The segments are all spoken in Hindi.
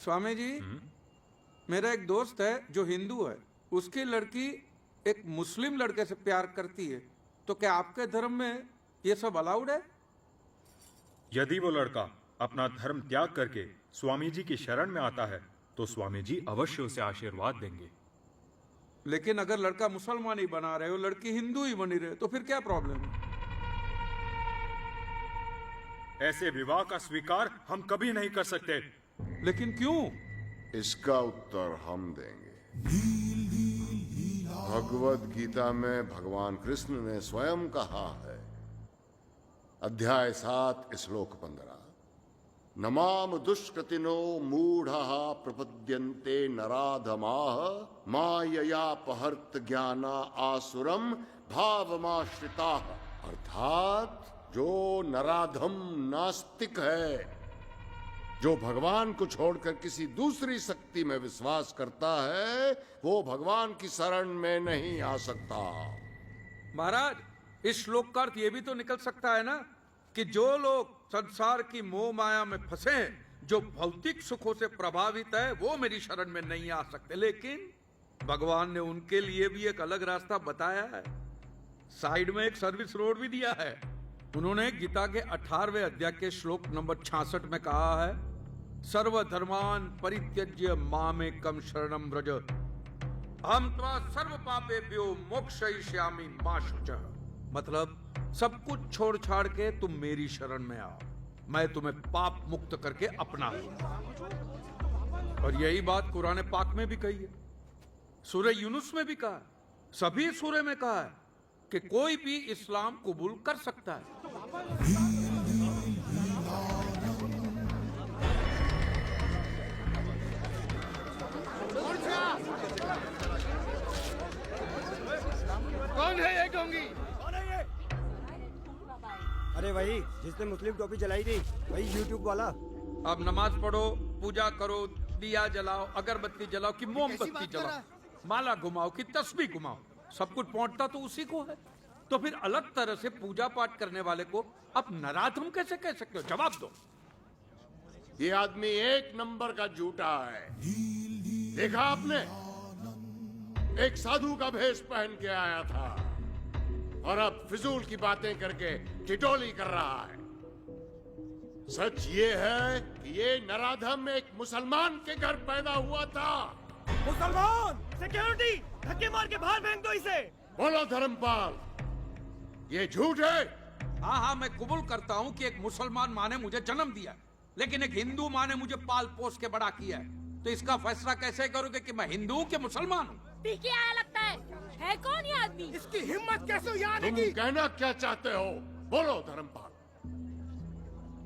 स्वामी जी, मेरा एक दोस्त है जो हिंदू है, उसकी लड़की एक मुस्लिम लड़के से प्यार करती है, तो क्या आपके धर्म में ये सब अलाउड है? यदि वो लड़का अपना धर्म त्याग करके स्वामी जी की शरण में आता है तो स्वामी जी अवश्य उसे आशीर्वाद देंगे। लेकिन अगर लड़का मुसलमान ही बना रहे हो, लड़की हिंदू ही बनी रहे, तो फिर क्या प्रॉब्लम है? ऐसे विवाह का स्वीकार हम कभी नहीं कर सकते। लेकिन क्यों? इसका उत्तर हम देंगे। भगवद गीता में भगवान कृष्ण ने स्वयं कहा है, अध्याय 7 श्लोक 15, नमाम दुष्कृतिनो मूढ़ः प्रपद्यन्ते नराधमाः माययापहर्त ज्ञाना आसुरम भावमाश्रिताः। अर्थात जो नराधम नास्तिक है, जो भगवान को छोड़कर किसी दूसरी शक्ति में विश्वास करता है, वो भगवान की शरण में नहीं आ सकता। महाराज, इस श्लोक का अर्थ ये भी तो निकल सकता है ना कि जो लोग संसार की मोह माया में फंसे हैं, जो भौतिक सुखों से प्रभावित है, वो मेरी शरण में नहीं आ सकते। लेकिन भगवान ने उनके लिए भी एक अलग रास्ता बताया है, साइड में एक सर्विस रोड भी दिया है। उन्होंने गीता के 18वें अध्याय के श्लोक नंबर 66 में कहा है, सर्वधर्मान परित्यज्य मामेकं शरणं व्रज अहं त्वा सर्व पापेभ्यो मोक्षयिष्यामि मा शुचः। मतलब सब कुछ छोड़ छाड़ के तुम मेरी शरण में आओ, मैं तुम्हें पाप मुक्त करके अपना लूंगा। और यही बात कुरान पाक में भी कही है, सूरह यूनुस में भी कहा है, सभी सूरह में कहा है कि कोई भी इस्लाम कबूल कर सकता है। कौन है ये ढोंगी? अरे वही जिसने मुस्लिम टोपी जलाई थी, वही यूट्यूब वाला। अब नमाज पढ़ो, पूजा करो, दिया जलाओ, अगरबत्ती जलाओ कि मोमबत्ती जलाओ, माला घुमाओ कि तस्बीह घुमाओ, सब कुछ पहुंचता तो उसी को है। तो फिर अलग तरह से पूजा पाठ करने वाले को अब नराधम कैसे कह सकते हो? जवाब दो। ये आदमी एक नंबर का झूठा है। देखा आपने, एक साधु का भेष पहन के आया था और अब फिजूल की बातें करके टिटोली कर रहा है। सच ये है कि ये नराधम एक मुसलमान के घर पैदा हुआ था। मुसलमान! सिक्योरिटी! धक्के मार के बाहर फेंक दो इसे। बोलो धर्मपाल, ये झूठ है? हाँ हाँ, मैं कबूल करता हूँ कि एक मुसलमान माँ ने मुझे जन्म दिया, लेकिन एक हिंदू माँ ने मुझे पाल पोस के बड़ा किया है। तो इसका फैसला कैसे करोगे कि मैं हिंदू हूँ कि मुसलमान हूँ? पीके आया लगता है कौन ये आदमी? इसकी हिम्मत कैसे हुई आने तुम की? कहना क्या चाहते हो? बोलो धर्मपाल।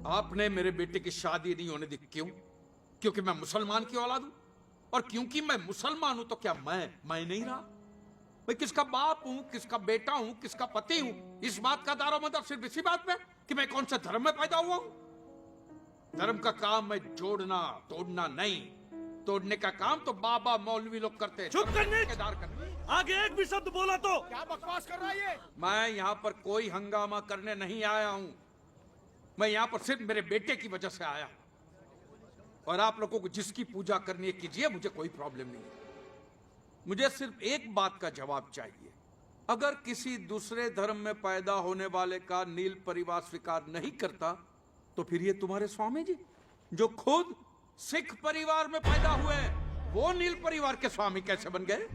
आपने मेरे बेटे की शादी नहीं होने दी, क्यों? क्योंकि मैं मुसलमान की औलाद हूँ, और क्योंकि मैं मुसलमान हूँ तो क्या मैं नहीं रहा? मैं किसका बाप हूँ, किसका बेटा हूँ, किसका पति हूँ? इस बात का दारोमदार सिर्फ इसी बात में कि मैं कौन से धर्म में पैदा हुआ हूँ। धर्म का काम मैं जोड़ना तोड़ना नहीं, तोड़ने का काम तो बाबा मौलवी लोग करते हैं। चुप करने! ठेकेदार करते हैं। आगे एक भी शब्द बोला तो क्या बकवास कर रहा है ये? मैं यहाँ पर कोई हंगामा करने नहीं आया हूँ, मैं यहाँ पर सिर्फ मेरे बेटे की वजह से आया हूँ। और आप लोगों को जिसकी पूजा करनी है कीजिए, मुझे कोई प्रॉब्लम नहीं है। मुझे सिर्फ एक बात का जवाब चाहिए, अगर किसी दूसरे धर्म में पैदा होने वाले का नील परिवार स्वीकार नहीं करता, तो फिर ये तुम्हारे स्वामी जी जो खुद सिख परिवार में पैदा हुए हैं, वो नील परिवार के स्वामी कैसे बन गए?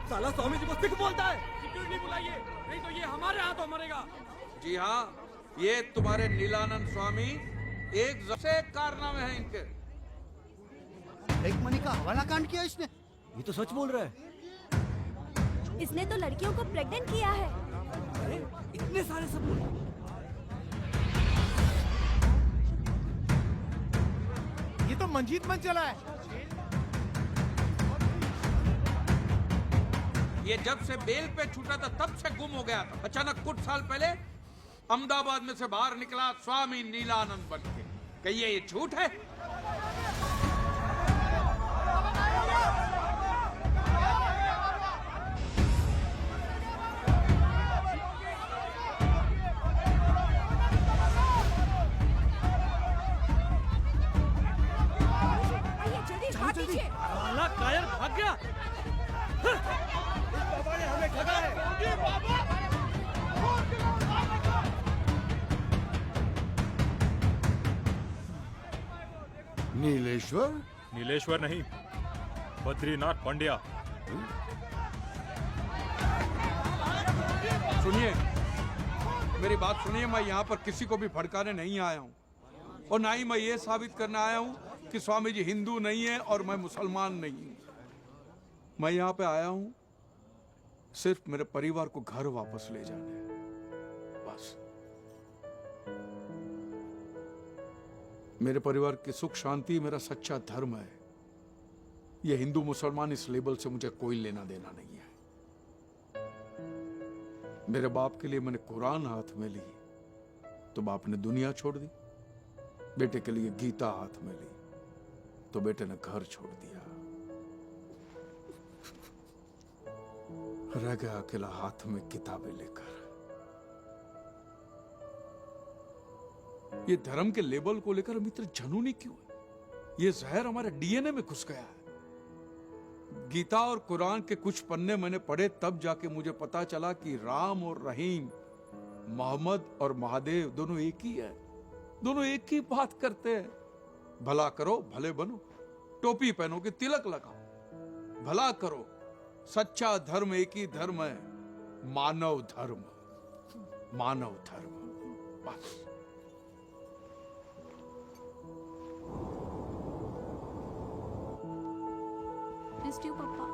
साला स्वामी जी को सिख बोलता है। सिक्योरिटी बुलाइए, नहीं तो ये हमारे हाथों मरेगा। जी हाँ, ये तुम्हारे नीलानंद स्वामी एक से कारनामे हैं इनके। एक मनी का हवाला कांड किया इसने। ये तो सच बोल रहा है। इसने तो लड़कियों को प्रेग्नेंट किया है। अरे इतने सारे सबूत! ये तो मंजीत मन चला है। ये जब से बेल पे छूटा था तब से गुम हो गया था। अचानक कुछ साल पहले अहमदाबाद में से बाहर निकला स्वामी नीलानंद बन के। कहिए ये झूठ है? दिखा दीजिए। साला कायर भाग गया। बाबा ने हमें ठगा है। नीलेश्वर? नीलेश्वर नहीं, बद्रीनाथ पांड्या। सुनिए, मेरी बात सुनिए। मैं यहाँ पर किसी को भी भड़काने नहीं आया हूँ, और ना ही मैं ये साबित करने आया हूँ कि स्वामी जी हिंदू नहीं है और मैं मुसलमान नहीं हूँ। मैं यहाँ पे आया हूँ सिर्फ मेरे परिवार को घर वापस ले जाने, बस। मेरे परिवार की सुख शांति मेरा सच्चा धर्म है। ये हिंदू मुसलमान इस लेबल से मुझे कोई लेना देना नहीं है। मेरे बाप के लिए मैंने कुरान हाथ में ली तो बाप ने दुनिया छोड़ दी। बेटे के लिए गीता हाथ में ली तो बेटे ने घर छोड़ दिया। रह गया अकेला हाथ में किताबें लेकर। ये धर्म के लेबल को लेकर हम इतने जुनूनी क्यों है? ये जहर हमारे डीएनए में घुस गया है। गीता और कुरान के कुछ पन्ने मैंने पढ़े, तब जाके मुझे पता चला कि राम और रहीम, मोहम्मद और महादेव दोनों एक ही है। दोनों एक ही बात करते हैं। भला करो भले बनो, टोपी पहनो कि तिलक लगाओ, भला करो। सच्चा धर्म एक ही धर्म है, मानव धर्म। मानव धर्म, बस। मिस्ड यू पापा।